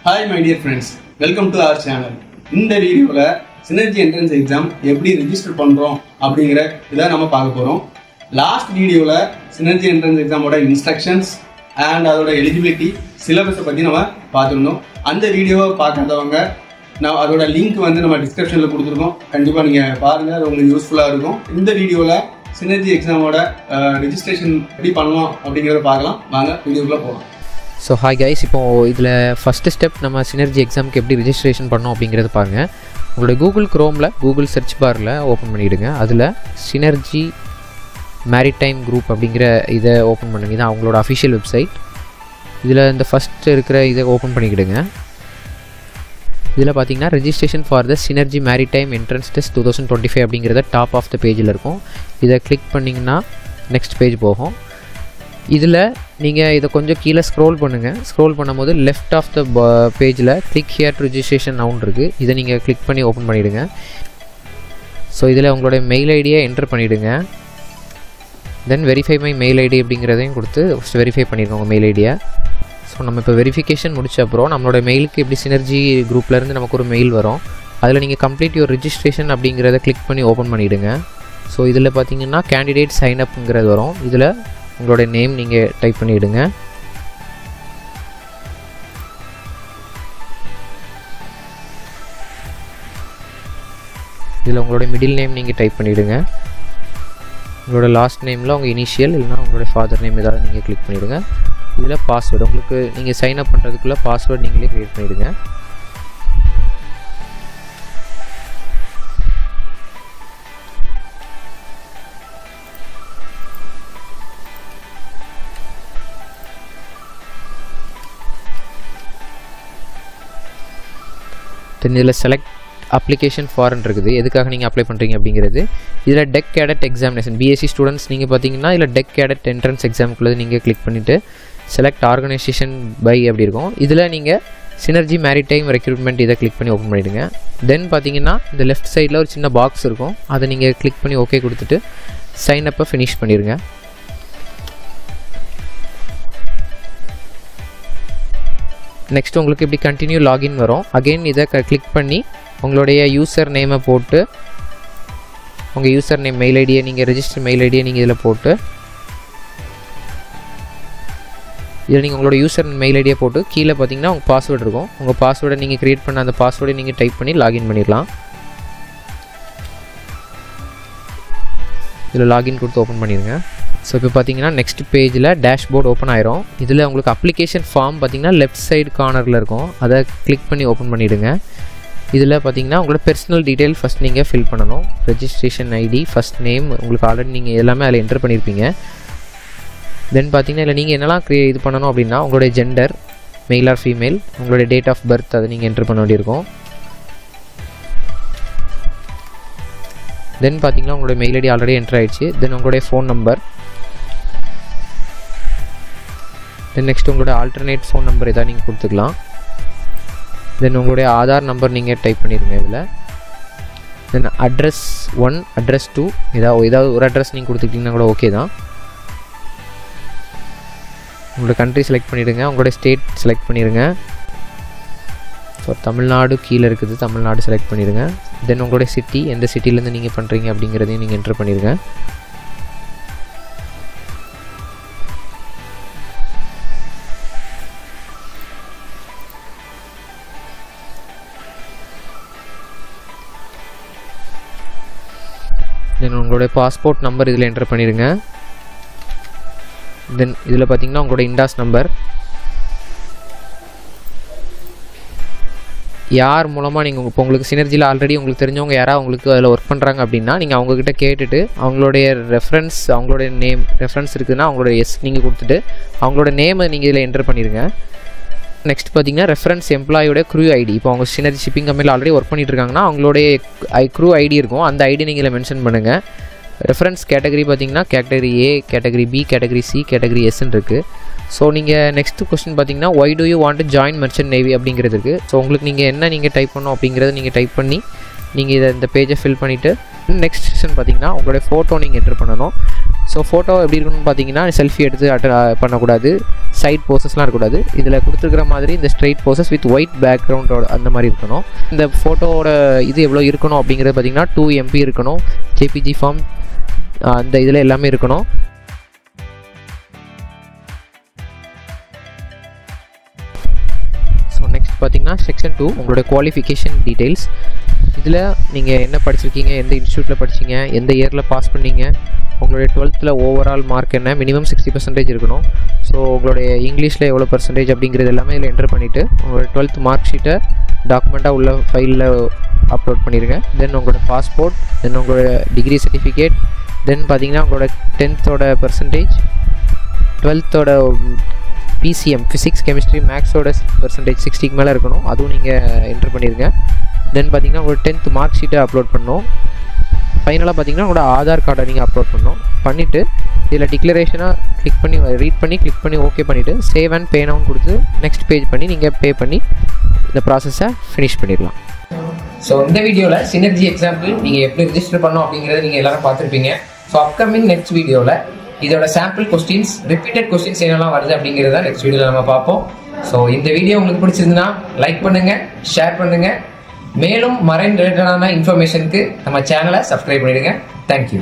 Hi my dear friends, welcome to our channel. இந்த வீடியோல synergy entrance exam எப்படி register பண்றோம் அப்படிங்கற இத நாம பார்க்க போறோம். லாஸ்ட் வீடியோல சினர்ஜி என்ட்ரன்ஸ் எக்ஸாமோட இன்ஸ்ட்ரக்ஷன்ஸ் அண்ட் அதோட எலிஜிபிலிட்டி சிலபஸ் பத்தி நாம பார்த்திருந்தோம். அந்த வீடியோவை பார்க்காதவங்க நான் அதோட லிங்க் வந்து நம்ம டிஸ்கிரிப்ஷன்ல கொடுத்துருக்கோம். கண்டிப்பா நீங்க பாருங்க, அது உங்களுக்கு யூஸ்ஃபுல்லா இருக்கும். இந்த வீடியோல சினர்ஜி எக்ஸாமோட ரெஜிஸ்ட்ரேஷன் எப்படி பண்ணலாம் அப்படிங்கறத பார்க்கலாம். வாங்க வீடியோக்குள்ள போகலாம். ஸோ ஹாய் கைஸ், இப்போது இதில் ஃபஸ்ட்டு ஸ்டெப் நம்ம சினர்ஜி எக்ஸாமுக்கு எப்படி ரெஜிஸ்ட்ரேஷன் பண்ணோம் அப்படிங்கிறது பாருங்கள். உங்களுடைய கூகுள் க்ரோமில் கூகுள் சர்ச் பாரில் ஓப்பன் பண்ணிவிடுங்க. அதில் சினர்ஜி மேரிடைம் குரூப் அப்படிங்கிற இதை ஓப்பன் பண்ணுங்க. இது அவங்களோட அஃபிஷியல் வெப்சைட். இதில் இந்த ஃபஸ்ட்டு இருக்கிற இதை ஓப்பன் பண்ணிக்கிடுங்க. இதில் பார்த்தீங்கன்னா registration for the synergy maritime entrance test 2025 அப்படிங்கிறத டாப் ஆஃப் த பேஜில் இருக்கும். இதை கிளிக் பண்ணிங்கன்னா நெக்ஸ்ட் பேஜ் போகும். இதில் நீங்கள் இதை கொஞ்சம் கீழே ஸ்க்ரோல் பண்ணுங்கள். ஸ்க்ரோல் பண்ணும்போது லெஃப்ட் ஆஃப் த பேஜில் click here to registration noun இருக்குது. இதை நீங்கள் கிளிக் பண்ணி ஓப்பன் பண்ணிவிடுங்க. ஸோ இதில் உங்களுடைய மெயில் ஐடியை என்டர் பண்ணிவிடுங்க. தென் வெரிஃபை மை மெயில் ஐடி அப்படிங்கிறதையும் கொடுத்து ஃபஸ்ட் வெரிஃபை பண்ணியிருக்கோங்க மெயில் ஐடியை. ஸோ நம்ம இப்போ வெரிஃபிகேஷன் முடிச்ச அப்புறம் நம்மளோட மெயிலுக்கு எப்படி சினர்ஜி குரூப்லேருந்து நமக்கு ஒரு மெயில் வரும். அதில் நீங்கள் கம்ப்ளீட் யுவர் ரெஜிஸ்ட்ரேஷன் அப்படிங்கிறத கிளிக் பண்ணி ஓப்பன் பண்ணிவிடுங்க. ஸோ இதில் பார்த்தீங்கன்னா கேண்டிடேட் சைன் அப்புங்கிறது வரும். இதில் உங்களுடைய நேம் நீங்கள் டைப் பண்ணிவிடுங்க. இதில் உங்களுடைய மிடில் நேம் நீங்கள் டைப் பண்ணிவிடுங்க. உங்களோட லாஸ்ட் நேமில் உங்கள் இனிஷியல் இல்லைனா உங்களுடைய ஃபாதர் நேம் ஏதாவது நீங்கள் கிளிக் பண்ணிவிடுங்க. இதில் பாஸ்வேர்டு உங்களுக்கு நீங்கள் சைன் அப் பண்ணுறதுக்குள்ளே பாஸ்வேர்டு நீங்களே க்ரியேட் பண்ணிவிடுங்க. தென் இதில் செலக்ட் அப்ளிகேஷன் ஃபார்ன் இருக்குது. எதுக்காக நீங்கள் அப்ளை பண்ணுறீங்க அப்படிங்கிறது. இதில் tech cadet examination BSc students நீங்கள் பார்த்தீங்கன்னா இதில் டெக் கேடட் என்ட்ரன்ஸ் எக்ஸாமுக்குள்ளே நீங்கள் கிளிக் பண்ணிவிட்டு செலக்ட் ஆர்கனைசேஷன் பை அப்படி இருக்கும். இதில் நீங்கள் சினர்ஜி மேரிடைம் ரெக்ரூட்மெண்ட் இதை கிளிக் பண்ணி ஓப்பன் பண்ணிவிடுங்க. தென் பார்த்தீங்கன்னா இந்த லெஃப்ட் சைடில் ஒரு சின்ன பாக்ஸ் இருக்கும். அதை நீங்கள் கிளிக் பண்ணி ஓகே கொடுத்துட்டு சைன் அப்பை ஃபினிஷ் பண்ணிடுங்க. நெக்ஸ்ட் உங்களுக்கு இப்படி கண்டினியூ லாகின் வரும். அகெயின் இதை கிளிக் பண்ணி உங்களுடைய யூசர் நேமை போட்டு உங்கள் யூசர் நேம் மெயில் ஐடியை நீங்கள் ரெஜிஸ்டர் மெயில் ஐடியை நீங்கள் இதில் போட்டு இதில் நீங்கள் உங்களோட யூசர் மெயில் ஐடியை போட்டு கீழே பார்த்தீங்கன்னா உங்கள் பாஸ்வேர்டு இருக்கும். உங்கள் பாஸ்வேர்டை நீங்கள் க்ரியேட் பண்ண அந்த பாஸ்வேர்டை நீங்கள் டைப் பண்ணி லாகின் பண்ணிடலாம். இதில் லாகின் கொடுத்து ஓப்பன் பண்ணிடுங்க. ஸோ இப்போ பார்த்தீங்கன்னா நெக்ஸ்ட் பேஜில் டேஷ்போர்ட் ஓப்பன் ஆயிரும். இதில் உங்களுக்கு அப்ளிகேஷன் ஃபார்ம் பார்த்தீங்கன்னா லெஃப்ட் சைடு கார்னரில் இருக்கும். அதை கிளிக் பண்ணி ஓப்பன் பண்ணிவிடுங்க. இதில் பார்த்தீங்கன்னா உங்களோட பர்சனல் டீட்டெயில் ஃபஸ்ட் நீங்கள் ஃபில் பண்ணணும். ரெஜிஸ்ட்ரேஷன் ஐடி, ஃபஸ்ட் நேம், உங்களுக்கு ஆல்ரெடி நீங்கள் எல்லாமே அதில் என்டர் பண்ணியிருப்பீங்க. தென் பார்த்தீங்கன்னா இல்லை நீங்கள் என்னெல்லாம் இது பண்ணணும் அப்படின்னா உங்களுடைய ஜெண்டர் மெயில் ஆர் ஃபீமேல், உங்களுடைய டேட் ஆஃப் பர்த் அதை நீங்கள் என்டர் பண்ண வேண்டியிருக்கும். தென் பார்த்தீங்கன்னா உங்களுடைய மெயில் ஐடி ஆல்ரெடி என்டர் ஆகிடுச்சு. தென் உங்களுடைய ஃபோன் நம்பர், தென் நெக்ஸ்ட் உங்களோட ஆல்டர்னேட் ஃபோன் நம்பர் எதாவது நீங்கள் கொடுத்துக்கலாம். தென் உங்களுடைய ஆதார் நம்பர் நீங்கள் டைப் பண்ணிடுங்க இதில். தென் அட்ரஸ் 1, அட்ரஸ் 2 ஏதாவது ஒரு அட்ரஸ் நீங்கள் கொடுத்துக்கிட்டிங்கன்னா கூட ஓகே தான். உங்களோட கண்ட்ரி செலக்ட் பண்ணிவிடுங்க. உங்களுடைய ஸ்டேட் செலக்ட் பண்ணிடுங்க. ஃபார் தமிழ்நாடு கீழே இருக்குது, தமிழ்நாடு செலக்ட் பண்ணிடுங்க. தென் உங்களுடைய சிட்டி, எந்த சிட்டிலேருந்து நீங்கள் பண்ணுறீங்க அப்படிங்கிறதையும் நீங்கள் என்டர் பண்ணிடுங்க. தென் உங்களுடைய பாஸ்போர்ட் நம்பர் இதில் என்டர் பண்ணிடுங்க. தென் இதில் பார்த்தீங்கன்னா உங்களோட இண்டாஸ் நம்பர், யார் மூலமாக நீங்கள் இப்போ உங்களுக்கு சினர்ஜியில் ஆல்ரெடி உங்களுக்கு தெரிஞ்சவங்க யாராவது உங்களுக்கு அதில் ஒர்க் பண்ணுறாங்க அப்படின்னா நீங்கள் அவங்கக்கிட்ட கேட்டுட்டு அவங்களுடைய ரெஃபரன்ஸ், அவங்களுடைய நேம் ரெஃபரன்ஸ் இருக்குதுன்னா அவங்களோட எஸ் நீங்கள் கொடுத்துட்டு அவங்களோட நேமை நீங்கள் இதில் என்டர் பண்ணிடுங்க. நெக்ஸ்ட் பார்த்தீங்கன்னா ரெஃபரன்ஸ் எம்ப்ளாயோட க்ரூ ஐடி. இப்போ அவங்க சினர்ஜி ஷிப்பிங் கம்பெனியில் ஆல்ரெடி ஒர்க் பண்ணிட்டு இருக்காங்கன்னா அவங்களுடைய க்ரூ ஐடி இருக்கும். அந்த ஐடி நீங்கள் இதில் மென்ஷன் பண்ணுங்கள். ரெஃபரன்ஸ் கேட்டகரி பார்த்தீங்கன்னா category A, category B, category C, category எஸ்ன்னு இருக்குது. ஸோ நீங்கள் நெக்ஸ்ட் கொஸ்டின் பார்த்தீங்கன்னா why do you want to join merchant navy அப்படிங்கிறது இருக்குது. ஸோ உங்களுக்கு நீங்கள் என்ன நீங்கள் டைப் பண்ணணும் அப்படிங்கிறத நீங்கள் டைப் பண்ணி நீங்கள் இதை இந்த பேஜை ஃபில் பண்ணிவிட்டு நெக்ஸ்ட் செக்ஷன் பார்த்தீங்கன்னா உங்களுடைய ஃபோட்டோ நீங்கள் என்டர் பண்ணணும். ஸோ ஃபோட்டோ எப்படி இருக்கணும்னு பார்த்தீங்கன்னா செல்ஃபி எடுத்து பண்ணக்கூடாது, சைட் போசஸ்லாம் இருக்கக்கூடாது. இதில் கொடுத்துருக்கிற மாதிரி இந்த ஸ்ட்ரெயிட் போசஸ் வித் ஒயிட் பேக்ரவுண்டோட அந்த மாதிரி இருக்கணும். இந்த ஃபோட்டோவோட இது எவ்வளோ இருக்கணும் அப்படிங்கிறது பார்த்தீங்கன்னா 2 MB இருக்கணும். JPG ஃபார்ம் அந்த இதில் எல்லாமே இருக்கணும். ஸோ நெக்ஸ்ட் பார்த்தீங்கன்னா செக்ஷன் 2 உங்களோட குவாலிஃபிகேஷன் டீட்டெயில்ஸ். இதில் நீங்கள் என்ன படிச்சிருக்கீங்க, எந்த இன்ஸ்டியூட்டில் படிச்சிங்க, எந்த இயரில் பாஸ் பண்ணீங்க, உங்களுடைய 12th ஓவரால் மார்க் என்ன, மினிமம் 60% இருக்கணும். ஸோ உங்களுடைய இங்கிலீஷில் எவ்வளோ பர்சன்டேஜ் அப்படிங்கிறது எல்லாமே இதில் என்டர் பண்ணிவிட்டு உங்களோட 12th மார்க் ஷீட்டை டாக்குமெண்ட்டாக உள்ள ஃபைலில் அப்லோட் பண்ணிடுங்க. தென் உங்களோட பாஸ்போர்ட், தென் உங்களோட டிகிரி சர்டிஃபிகேட், தென் பார்த்தீங்கன்னா உங்களோட 10th percentage, 12th PCM physics chemistry மேக்ஸோட பர்சன்டேஜ் 60க்கு மேலே இருக்கணும், அதுவும் நீங்கள் என்டர் பண்ணிடுங்க. தென் பார்த்தீங்கன்னா உங்களோட 10th மார்க் ஷீட்டை அப்லோட் பண்ணணும். ஃபைனலாக பார்த்தீங்கன்னா உங்களோட ஆதார் கார்டை நீங்கள் அப்லோட் பண்ணணும். பண்ணிவிட்டு இதில் டிக்ளரேஷனாக ரீட் பண்ணி கிளிக் பண்ணி ஓகே பண்ணிவிட்டு சேவ் அண்ட் பே நவுன்னு கொடுத்து நெக்ஸ்ட் பேஜ் பண்ணி நீங்கள் பே பண்ணி இந்த ப்ராசஸை ஃபினிஷ் பண்ணிடலாம். ஸோ இந்த வீடியோவில் சினர்ஜி எக்ஸாம்பிள் நீங்கள் எப்படி ரிஜிஸ்டர் பண்ணோம் அப்படிங்கிறத நீங்கள் எல்லாரும் பார்த்துருப்பீங்க. ஸோ அப்கமிங் நெக்ஸ்ட் வீடியோவில் இதோட சாம்பிள் கொஸ்டின்ஸ், ரிப்பீட்டட் கொஸ்டின்ஸ் என்னெல்லாம் வருது அப்படிங்கிறத நெக்ஸ்ட் வீடியோவில் நம்ம பார்ப்போம். ஸோ இந்த வீடியோ உங்களுக்கு பிடிச்சிருந்துன்னா லைக் பண்ணுங்கள், ஷேர் பண்ணுங்கள். மேலும் மரைன் ரிலேட்டடான இன்ஃபர்மேஷனுக்கு நம்ம சேனலை சப்ஸ்கிரைப் பண்ணிடுங்க. தேங்க்யூ.